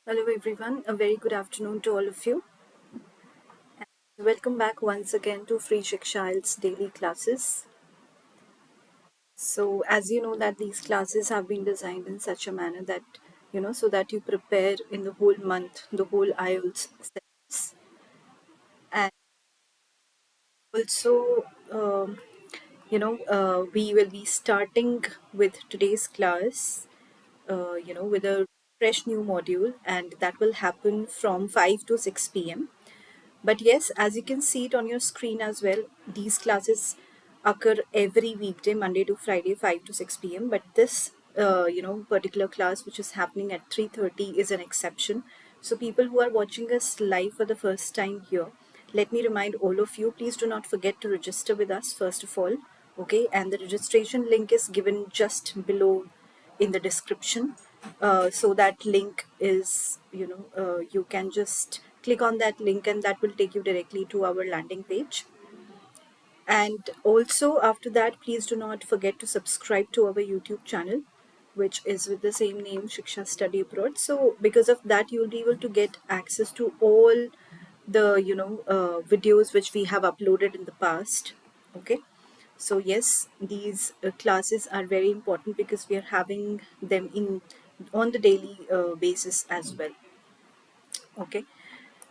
Hello everyone, a very good afternoon to all of you. Welcome back once again to Free Shiksha IELTS daily classes. So as you know that these classes have been designed in such a manner that so that you prepare in the whole month, the whole IELTS syllabus. And also we will be starting with today's class with a fresh new module, and that will happen from 5 to 6 p.m. But yes, as you can see it on your screen as well, these classes occur every weekday, Monday to Friday, 5 to 6 p.m. But this, particular class which is happening at 3:30 is an exception. So people who are watching us live for the first time here, let me remind all of you, please do not forget to register with us first of all. Okay, and the registration link is given just below in the description. So that link is, you can just click on that link and that will take you directly to our landing page. And also after that, please do not forget to subscribe to our YouTube channel, which is with the same name, Shiksha Study Abroad. So because of that, you'll be able to get access to all the videos which we have uploaded in the past. Okay, so yes, these classes are very important because we are having them in on the daily basis as well. Okay,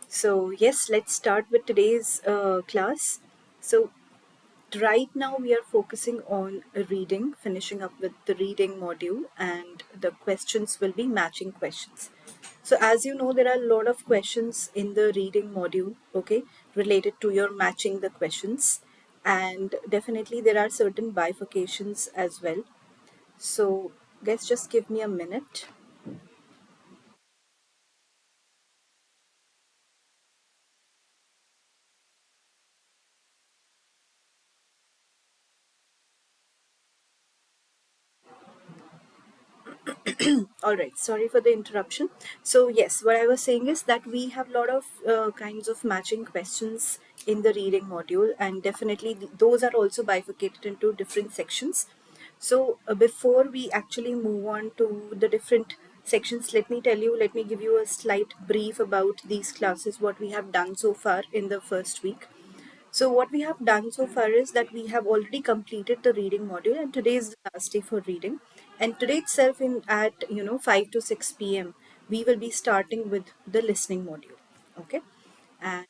so yes, let's start with today's class. So right now we are focusing on reading, finishing up with the reading module, and the questions will be matching questions. So as you know, there are a lot of questions in the reading module, okay, related to your matching the questions, and definitely there are certain bifurcations as well. So guys, just give me a minute. All right, sorry for the interruption. So yes, what I was saying is that we have a lot of kinds of matching questions in the reading module, and definitely those are also bifurcated into different sections. So before we actually move on to the different sections, let me give you a slight brief about these classes, what we have done so far in the first week. So what we have done so far is that we have already completed the reading module, and today is the last day for reading. And today itself, in at 5 to 6 p.m., we will be starting with the listening module. Okay, and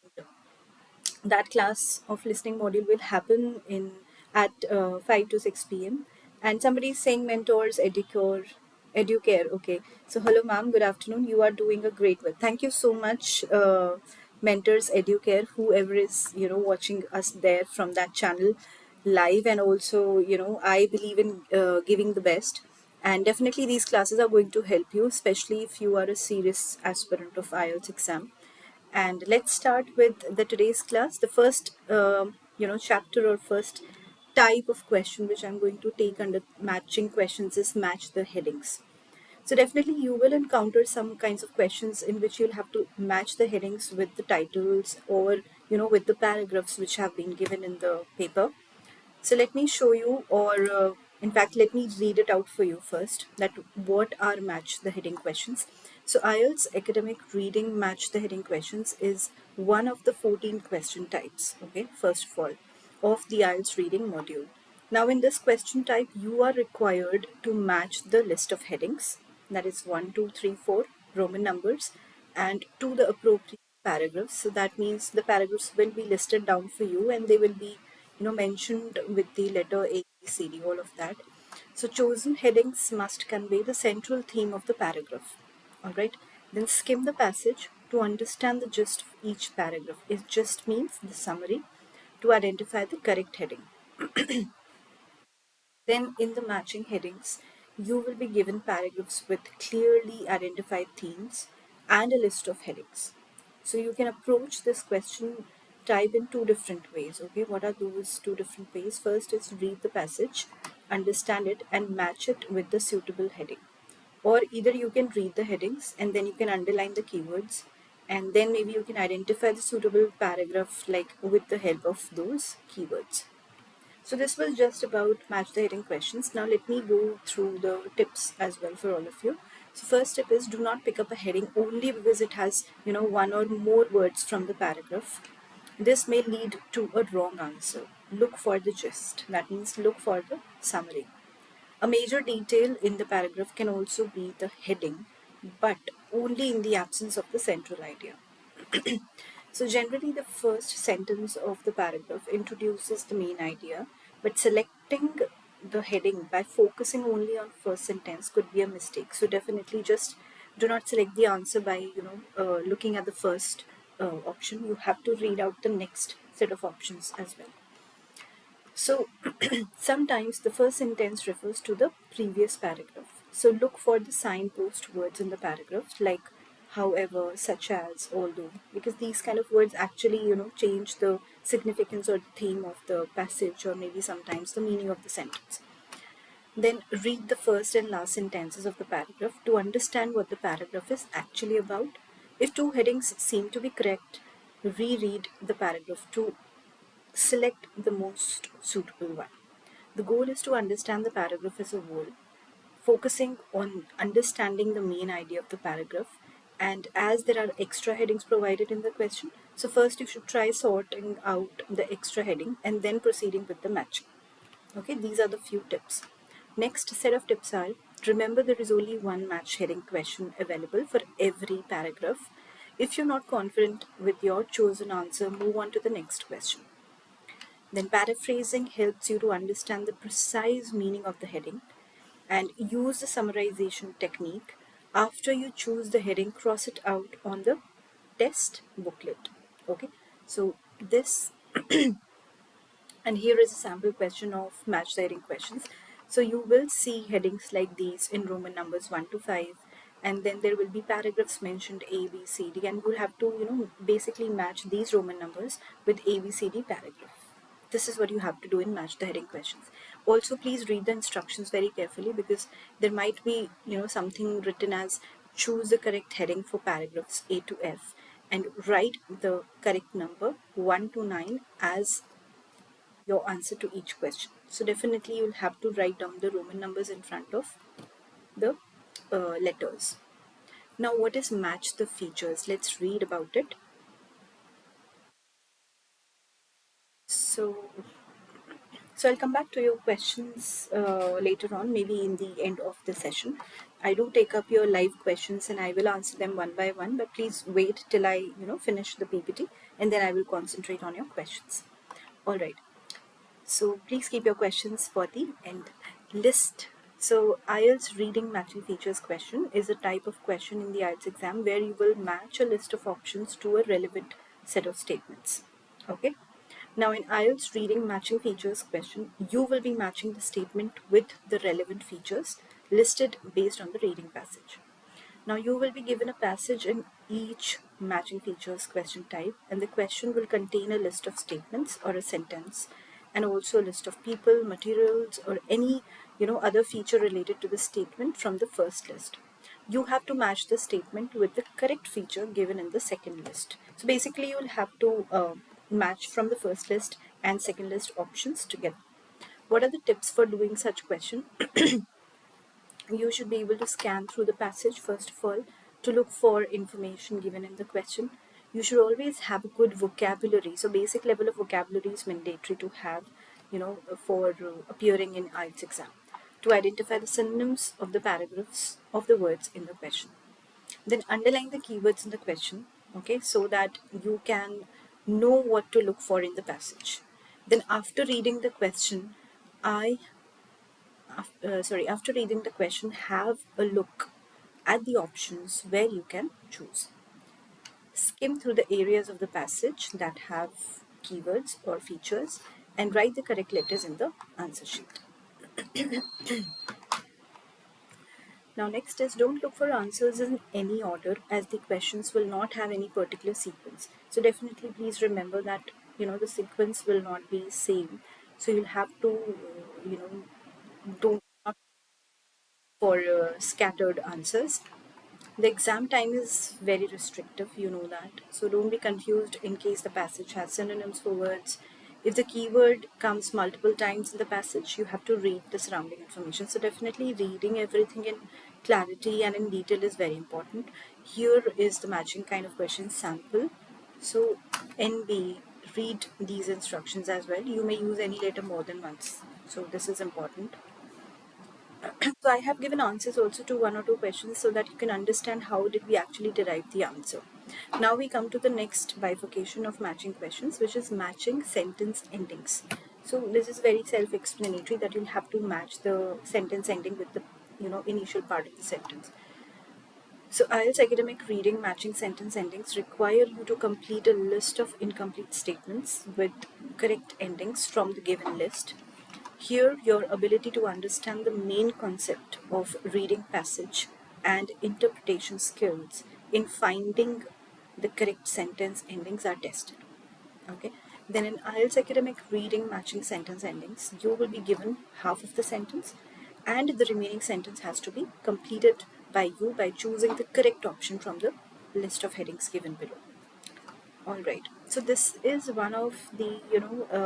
that class of listening module will happen in at 5 to 6 p.m. And somebody is saying mentors, educare. Okay. So hello ma'am, good afternoon. You are doing a great work. Thank you so much, mentors, educare, whoever is, watching us there from that channel live. And also, I believe in giving the best. And definitely these classes are going to help you, especially if you are a serious aspirant of IELTS exam. And let's start with the today's class. The first chapter or first type of question which I'm going to take under matching questions is match the headings. So definitely you will encounter some kinds of questions in which you'll have to match the headings with the titles, or with the paragraphs which have been given in the paper. So let me show you, or in fact, let me read it out for you first, that what are match the heading questions. So IELTS academic reading match the heading questions is one of the 14 question types, okay, first of all, of the IELTS reading module. Now in this question type, you are required to match the list of headings, that is 1, 2, 3, 4 Roman numbers, and to the appropriate paragraphs. So that means the paragraphs will be listed down for you, and they will be mentioned with the letter A, B, C, D, all of that. So chosen headings must convey the central theme of the paragraph. All right. Then skim the passage to understand the gist of each paragraph. It just means the summary to identify the correct heading. Then in the matching headings, you will be given paragraphs with clearly identified themes and a list of headings. So you can approach this question type in two different ways. Okay, what are those two different ways? First is read the passage, understand it, and match it with the suitable heading. Or either you can read the headings and then you can underline the keywords, and then maybe you can identify the suitable paragraph like with the help of those keywords. So this was just about match the heading questions. Now let me go through the tips as well for all of you. So first step is, do not pick up a heading only because it has, one or more words from the paragraph. This may lead to a wrong answer. Look for the gist. That means look for the summary. A major detail in the paragraph can also be the heading, but only in the absence of the central idea. So generally the first sentence of the paragraph introduces the main idea, but selecting the heading by focusing only on first sentence could be a mistake. So definitely just do not select the answer by looking at the first option. You have to read out the next set of options as well. So sometimes the first sentence refers to the previous paragraph. So look for the signpost words in the paragraph, like however, such as, although, because these kind of words actually, change the significance or the theme of the passage, or maybe sometimes the meaning of the sentence. Then read the first and last sentences of the paragraph to understand what the paragraph is actually about. If two headings seem to be correct, reread the paragraph to select the most suitable one. The goal is to understand the paragraph as a whole, focusing on understanding the main idea of the paragraph. And as there are extra headings provided in the question, so first you should try sorting out the extra heading and then proceeding with the matching. Okay, these are the few tips. Next set of tips are, remember there is only one match heading question available for every paragraph. If you're not confident with your chosen answer, move on to the next question. Then paraphrasing helps you to understand the precise meaning of the heading, and use the summarization technique. After you choose the heading, cross it out on the test booklet. Okay, so this, and here is a sample question of match the heading questions. So you will see headings like these in Roman numbers 1 to 5, and then there will be paragraphs mentioned A, B, C, D, and you'll have to, basically match these Roman numbers with A, B, C, D paragraph. This is what you have to do in match the heading questions. Also, please read the instructions very carefully, because there might be, something written as choose the correct heading for paragraphs A to F and write the correct number 1 to 9 as your answer to each question. So definitely you'll have to write down the Roman numbers in front of the letters. Now, what is match the features? Let's read about it. So I'll come back to your questions later on, maybe in the end of the session. I do take up your live questions and I will answer them one by one, but please wait till I, finish the PPT, and then I will concentrate on your questions. All right. So please keep your questions for the end. List. So IELTS reading matching features question is a type of question in the IELTS exam where you will match a list of options to a relevant set of statements. Okay. Now in IELTS reading matching features question, you will be matching the statement with the relevant features listed based on the reading passage. Now you will be given a passage in each matching features question type, and the question will contain a list of statements or a sentence, and also a list of people, materials, or any other feature related to the statement from the first list. You have to match the statement with the correct feature given in the second list. So basically you will have to match from the first list and second list options together. What are the tips for doing such question? You should be able to scan through the passage first of all to look for information given in the question. You should always have a good vocabulary. So basic level of vocabulary is mandatory to have, for appearing in IELTS exam. To identify the synonyms of the paragraphs of the words in the question. Then underline the keywords in the question, okay, so that you can know what to look for in the passage. Then after reading the question, after reading the question, have a look at the options where you can choose. Skim through the areas of the passage that have keywords or features and write the correct letters in the answer sheet. Now next is, don't look for answers in any order, as the questions will not have any particular sequence. So definitely please remember that the sequence will not be same. So you'll have to don't look for scattered answers. The exam time is very restrictive, you know that. So don't be confused in case the passage has synonyms for words. If the keyword comes multiple times in the passage, you have to read the surrounding information. So definitely reading everything in clarity and in detail is very important. Here is the matching kind of question sample. So NB, read these instructions as well. You may use any letter more than once. So this is important. So I have given answers also to one or two questions so that you can understand how did we actually derive the answer. Now we come to the next bifurcation of matching questions, which is matching sentence endings. So this is very self-explanatory that you'll have to match the sentence ending with the initial part of the sentence. So IELTS academic reading matching sentence endings require you to complete a list of incomplete statements with correct endings from the given list. Here, your ability to understand the main concept of reading passage and interpretation skills in finding the correct sentence endings are tested. Okay. Then in IELTS academic reading matching sentence endings, you will be given half of the sentence and the remaining sentence has to be completed by you by choosing the correct option from the list of headings given below. All right. So this is one of the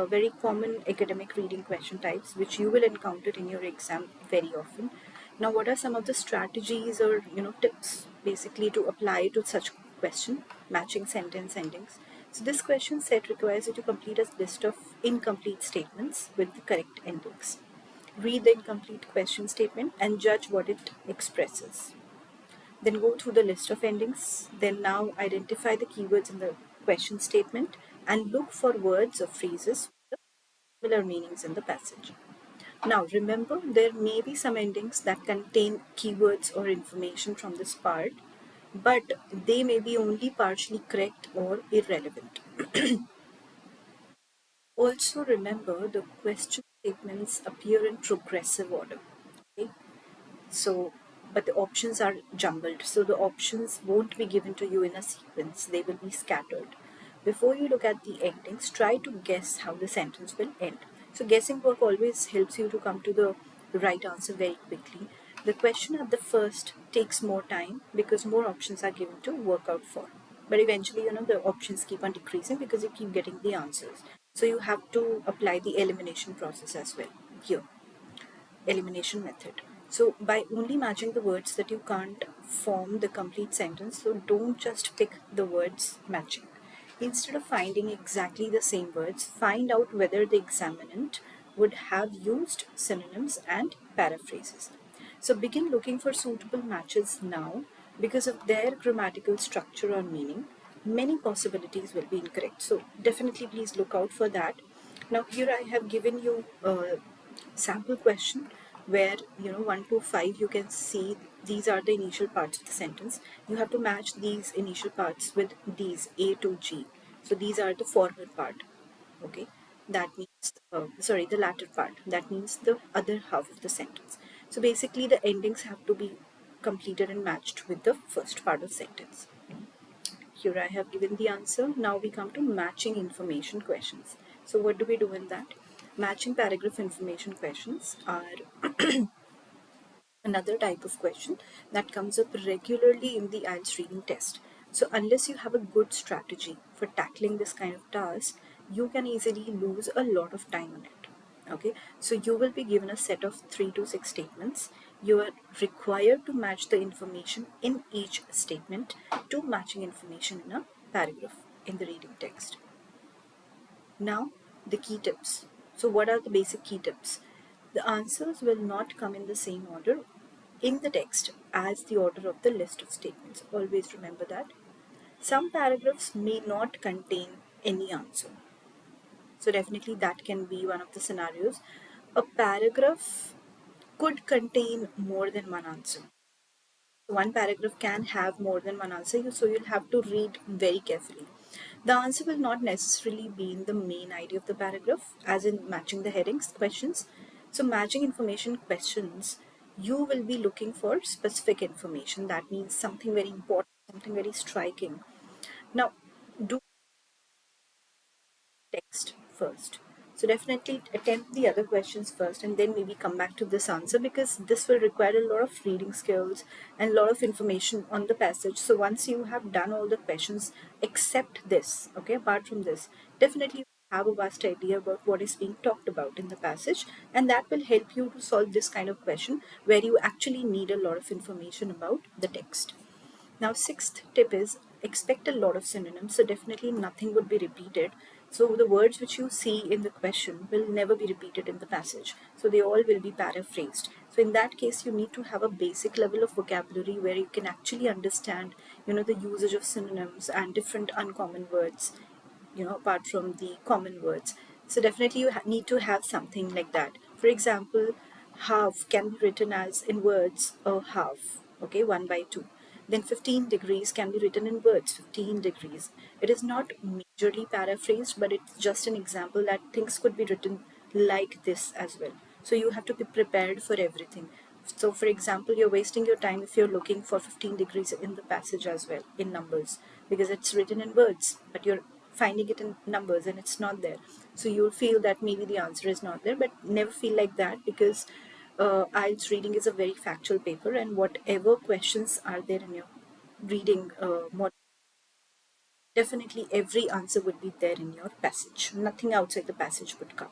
very common academic reading question types which you will encounter in your exam very often. Now, what are some of the strategies or tips basically to apply to such question matching sentence endings? So this question set requires you to complete a list of incomplete statements with the correct endings. Read the incomplete question statement and judge what it expresses. Then go through the list of endings. Then now identify the keywords in the question statement and look for words or phrases with similar meanings in the passage. Now remember, there may be some endings that contain keywords or information from this part, but they may be only partially correct or irrelevant. Also remember, the question statements appear in progressive order. Okay? So, but the options are jumbled. So the options won't be given to you in a sequence. They will be scattered. Before you look at the endings, try to guess how the sentence will end. So guessing work always helps you to come to the right answer very quickly. The question at the first takes more time because more options are given to work out for. But eventually, the options keep on decreasing because you keep getting the answers. So you have to apply the elimination process as well here. Elimination method. So by only matching the words that you can't form the complete sentence, so don't just pick the words matching. Instead of finding exactly the same words, find out whether the examinant would have used synonyms and paraphrases. So begin looking for suitable matches now because of their grammatical structure or meaning. Many possibilities will be incorrect. So definitely please look out for that. Now here I have given you a sample question where 1 to 5 you can see these are the initial parts of the sentence. You have to match these initial parts with these A to G. So these are the former part. Okay, that means sorry, the latter part, that means the other half of the sentence. So basically the endings have to be completed and matched with the first part of sentence. Here I have given the answer. Now we come to matching information questions. So what do we do in that? Matching paragraph information questions are another type of question that comes up regularly in the IELTS reading test. So unless you have a good strategy for tackling this kind of task, you can easily lose a lot of time on it. Okay, so you will be given a set of 3 to 6 statements. You are required to match the information in each statement to matching information in a paragraph in the reading text. Now, the key tips. So, what are the basic key tips? The answers will not come in the same order in the text as the order of the list of statements. Always remember that. Some paragraphs may not contain any answer. So, definitely that can be one of the scenarios. A paragraph could contain more than one answer. One paragraph can have more than one answer, so you'll have to read very carefully. The answer will not necessarily be in the main idea of the paragraph, as in matching the headings questions. So, matching information questions, you will be looking for specific information. That means something very important, something very striking. Now, do text first. So definitely attempt the other questions first and then maybe come back to this answer because this will require a lot of reading skills and a lot of information on the passage. So once you have done all the questions except this, okay, apart from this, definitely have a vast idea about what is being talked about in the passage, and that will help you to solve this kind of question where you actually need a lot of information about the text. Now, sixth tip is expect a lot of synonyms, so definitely nothing would be repeated. So the words which you see in the question will never be repeated in the passage. So they all will be paraphrased. So in that case, you need to have a basic level of vocabulary where you can actually understand, the usage of synonyms and different uncommon words, apart from the common words. So definitely you need to have something like that. For example, half can be written as in words a half, okay, 1/2. Then 15 degrees can be written in words 15 degrees. It is not majorly paraphrased, but it's just an example that things could be written like this as well. So you have to be prepared for everything. So for example, you're wasting your time if you're looking for 15 degrees in the passage as well in numbers, because it's written in words, but you're finding it in numbers and it's not there. So you'll feel that maybe the answer is not there, but never feel like that, because IELTS reading is a very factual paper, and whatever questions are there in your reading definitely every answer would be there in your passage. Nothing outside the passage would come.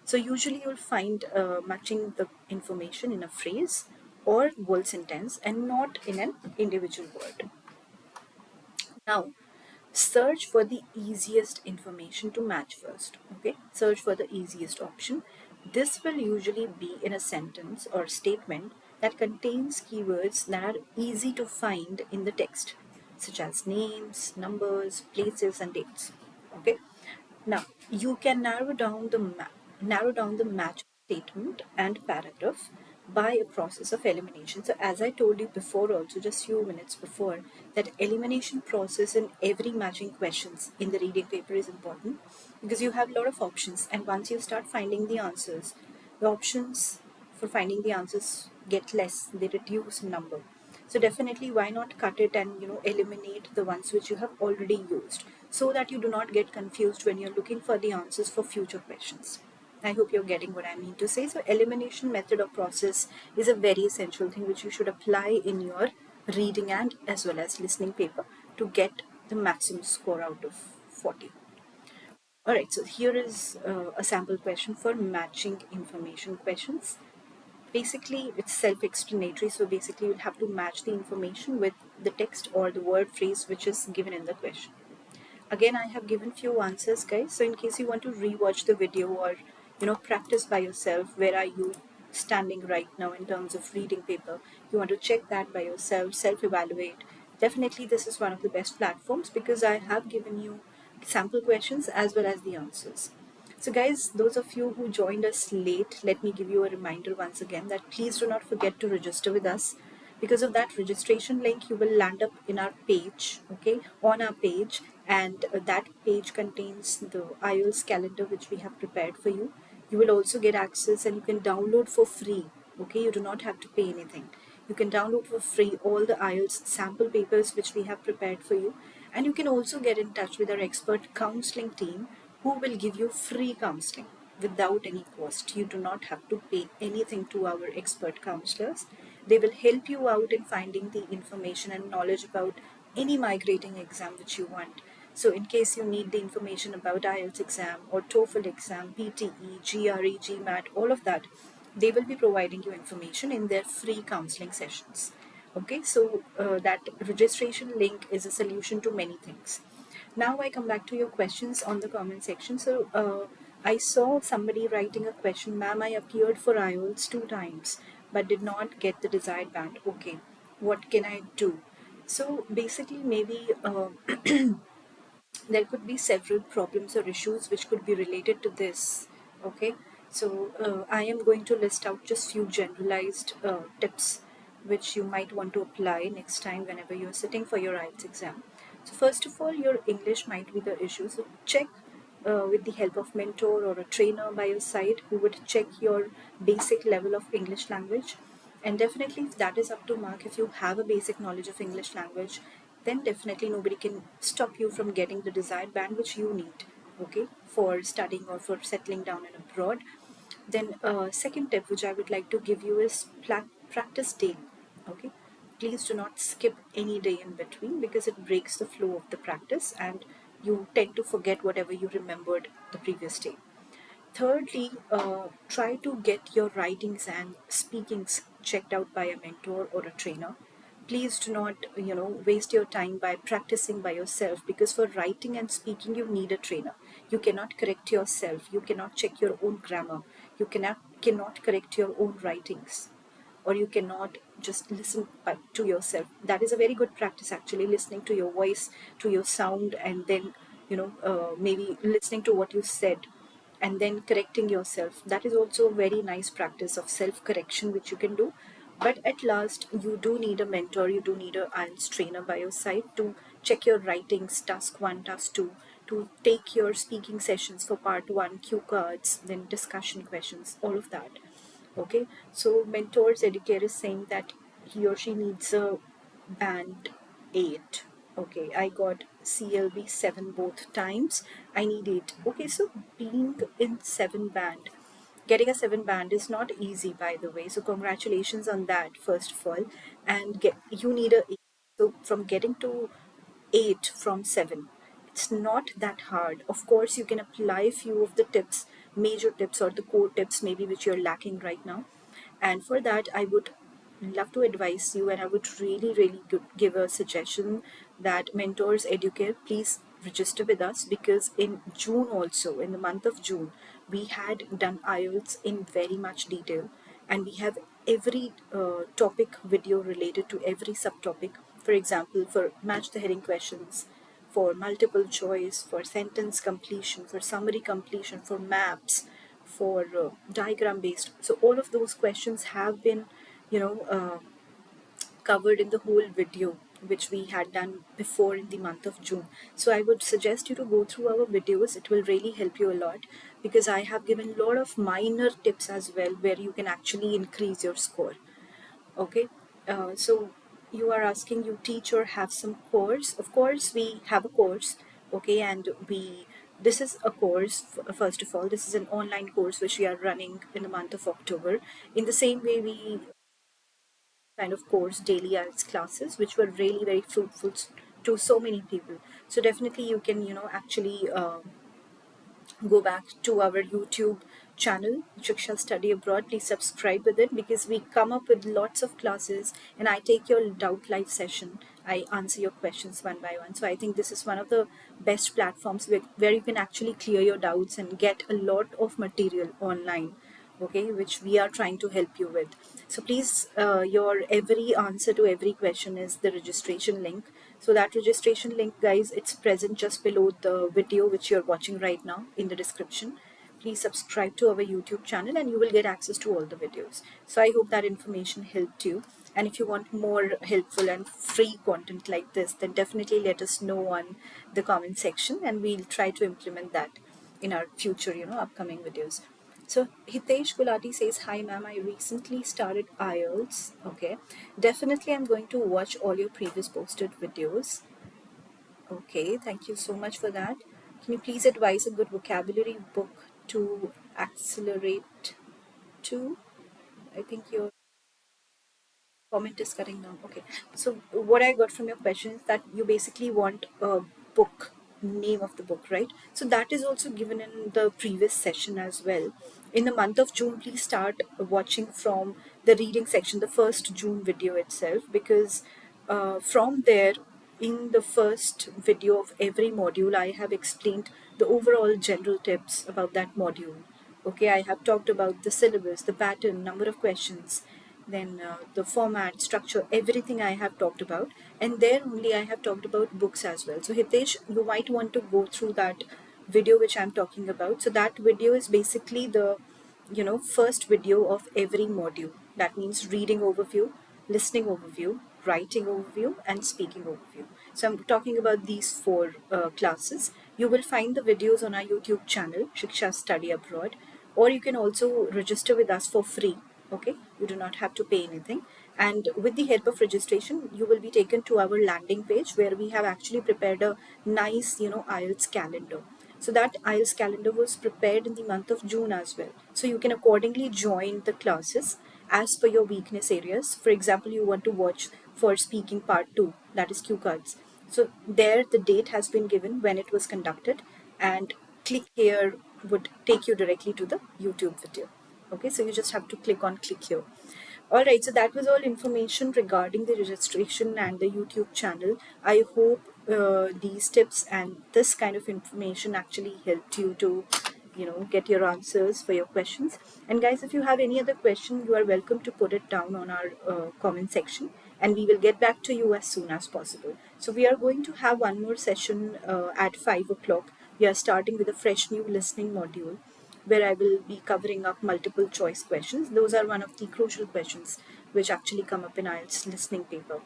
So usually you'll find matching the information in a phrase or whole sentence and not in an individual word. Now, search for the easiest information to match first. Okay, search for the easiest option. This will usually be in a sentence or statement that contains keywords that are easy to find in the text, such as names, numbers, places, and dates. Okay, now you can narrow down the match statement and paragraph by a process of elimination. So as I told you before, also just few minutes before, that elimination process in every matching questions in the reading paper is important, because you have a lot of options, and once you start finding the answers, the options for finding the answers get less, they reduce in number. So definitely, why not cut it and eliminate the ones which you have already used, so that you do not get confused when you're looking for the answers for future questions. I hope you're getting what I mean to say. So elimination method or process is a very essential thing which you should apply in your reading and as well as listening paper to get the maximum score out of 40. Alright, so here is a sample question for matching information questions. Basically, it's self-explanatory, so basically you'll have to match the information with the text or the word phrase which is given in the question. Again, I have given few answers, guys, so in case you want to rewatch the video or practice by yourself, where are you standing right now in terms of reading paper, you want to check that by yourself, self-evaluate, definitely this is one of the best platforms, because I have given you sample questions as well as the answers. So guys, those of you who joined us late, let me give you a reminder once again that please do not forget to register with us. Because of that registration link, you will land up in our page, okay, on our page, and that page contains the IELTS calendar which we have prepared for you. You will also get access, and you can download for free, okay, you do not have to pay anything. You can download for free all the IELTS sample papers which we have prepared for you, and you can also get in touch with our expert counseling team who will give you free counseling without any cost. You do not have to pay anything to our expert counselors. They will help you out in finding the information and knowledge about any migrating exam which you want. So in case you need the information about IELTS exam or TOEFL exam, PTE, GRE, GMAT, all of that, they will be providing you information in their free counseling sessions. Okay, so that registration link is a solution to many things. Now I come back to your questions on the comment section. So I saw somebody writing a question, ma'am, I appeared for IELTS 2 times but did not get the desired band. Okay, what can I do? So basically, maybe there could be several problems or issues which could be related to this. Okay, so I am going to list out just few generalized tips which you might want to apply next time whenever you're sitting for your IELTS exam. So first of all, your English might be the issue, so check with the help of mentor or a trainer by your side who would check your basic level of English language. And definitely, if that is up to mark, if you have a basic knowledge of English language, then definitely nobody can stop you from getting the desired band which you need, okay, for studying or for settling down in abroad. Then second tip which I would like to give you is practice daily. Okay, please do not skip any day in between, because it breaks the flow of the practice, and you tend to forget whatever you remembered the previous day. Thirdly, try to get your writings and speakings checked out by a mentor or a trainer. Please do not, waste your time by practicing by yourself, because for writing and speaking you need a trainer. You cannot correct yourself. You cannot check your own grammar. You cannot correct your own writings, or you cannot just listen to yourself. That is a very good practice, actually, listening to your voice, to your sound, and then maybe listening to what you said and then correcting yourself. That is also a very nice practice of self correction which you can do. But at last, you do need a mentor, you do need a IELTS trainer by your side to check your writings, task 1, task 2, to take your speaking sessions for part 1, cue cards, then discussion questions, all of that. Okay, so mentors educator is saying that he or she needs a band 8. Okay, I got CLB 7 both times, I need 8. Okay, so being in 7 band, getting a 7 band is not easy, by the way, so congratulations on that, first of all. And you need a 8. So from getting to 8 from 7, it's not that hard. Of course, you can apply few of the tips, major tips or the core tips maybe which you're lacking right now. And for that, I would love to advise you, and I would really, really give a suggestion that Mentors Educare, please register with us, because in June also, in the month of June, we had done IELTS in very much detail, and we have every topic video related to every subtopic. For example, for match the heading questions, for multiple choice, for sentence completion, for summary completion, for maps, for diagram based. So all of those questions have been, you know, uh, covered in the whole video which we had done before in the month of June. So I would suggest you to go through our videos. It will really help you a lot, because I have given a lot of minor tips as well where you can actually increase your score. Okay, so you are asking, you teach or have some course? Of course, we have a course. Okay, and this is a course. First of all, this is an online course which we are running in the month of October. In the same way, we kind of course daily IELTS classes, which were really very fruitful to so many people. So definitely, you can actually. Go back to our YouTube channel, Shiksha Study Abroad. Please subscribe with it, because we come up with lots of classes and I take your doubt live session. I answer your questions one by one. So I think this is one of the best platforms where you can actually clear your doubts and get a lot of material online, okay, which we are trying to help you with. So please, your every answer to every question is the registration link. So that registration link, guys, it's present just below the video which you're watching right now in the description. Please subscribe to our YouTube channel and you will get access to all the videos. So I hope that information helped you. And if you want more helpful and free content like this, then definitely let us know on the comment section, and we'll try to implement that in our future, upcoming videos. So Hitesh Gulati says, "Hi ma'am, I recently started IELTS." Okay, definitely I'm going to watch all your previous posted videos. Okay, thank you so much for that. Can you please advise a good vocabulary book to accelerate to? I think your comment is cutting down. Okay, so what I got from your question is that you basically want a book, name of the book, right? So that is also given in the previous session as well. In the month of June, please start watching from the reading section, the first June video itself, because from there, in the first video of every module, I have explained the overall general tips about that module. Okay, I have talked about the syllabus, the pattern, number of questions, then the format, structure, everything I have talked about. And there only I have talked about books as well. So Hitesh, you might want to go through that video which I'm talking about. So that video is basically the first video of every module. That means reading overview, listening overview, writing overview, and speaking overview. So I'm talking about these four classes. You will find the videos on our YouTube channel, Shiksha Study Abroad, or you can also register with us for free. Okay, you do not have to pay anything, and with the help of registration you will be taken to our landing page where we have actually prepared a nice IELTS calendar. So that IELTS calendar was prepared in the month of June as well, so you can accordingly join the classes as per your weakness areas. For example, you want to watch for speaking part 2, that is cue cards, So there the date has been given when it was conducted, and click here would take you directly to the YouTube video. Okay, so you just have to click on click here. All right, so that was all information regarding the registration and the YouTube channel. I hope these tips and this kind of information actually helped you to, get your answers for your questions. And guys, if you have any other question, you are welcome to put it down on our comment section, and we will get back to you as soon as possible. So we are going to have one more session at 5 o'clock. We are starting with a fresh new listening module, where I will be covering up multiple choice questions. Those are one of the crucial questions which actually come up in IELTS listening paper.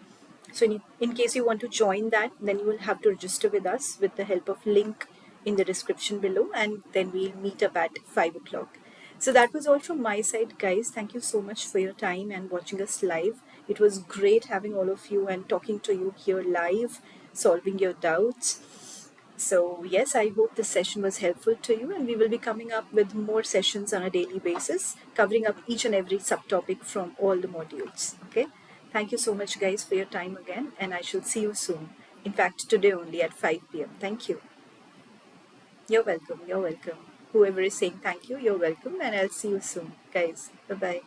So in case you want to join that, then you will have to register with us with the help of link in the description below, and then we'll meet up at 5 o'clock. So that was all from my side, guys. Thank you so much for your time and watching us live. It was great having all of you and talking to you here live, solving your doubts. So yes, I hope this session was helpful to you, and we will be coming up with more sessions on a daily basis, covering up each and every subtopic from all the modules. Okay. Thank you so much, guys, for your time again, and I shall see you soon. In fact, today only at 5 p.m. Thank you. You're welcome. You're welcome. Whoever is saying thank you, you're welcome, and I'll see you soon, guys. Bye bye.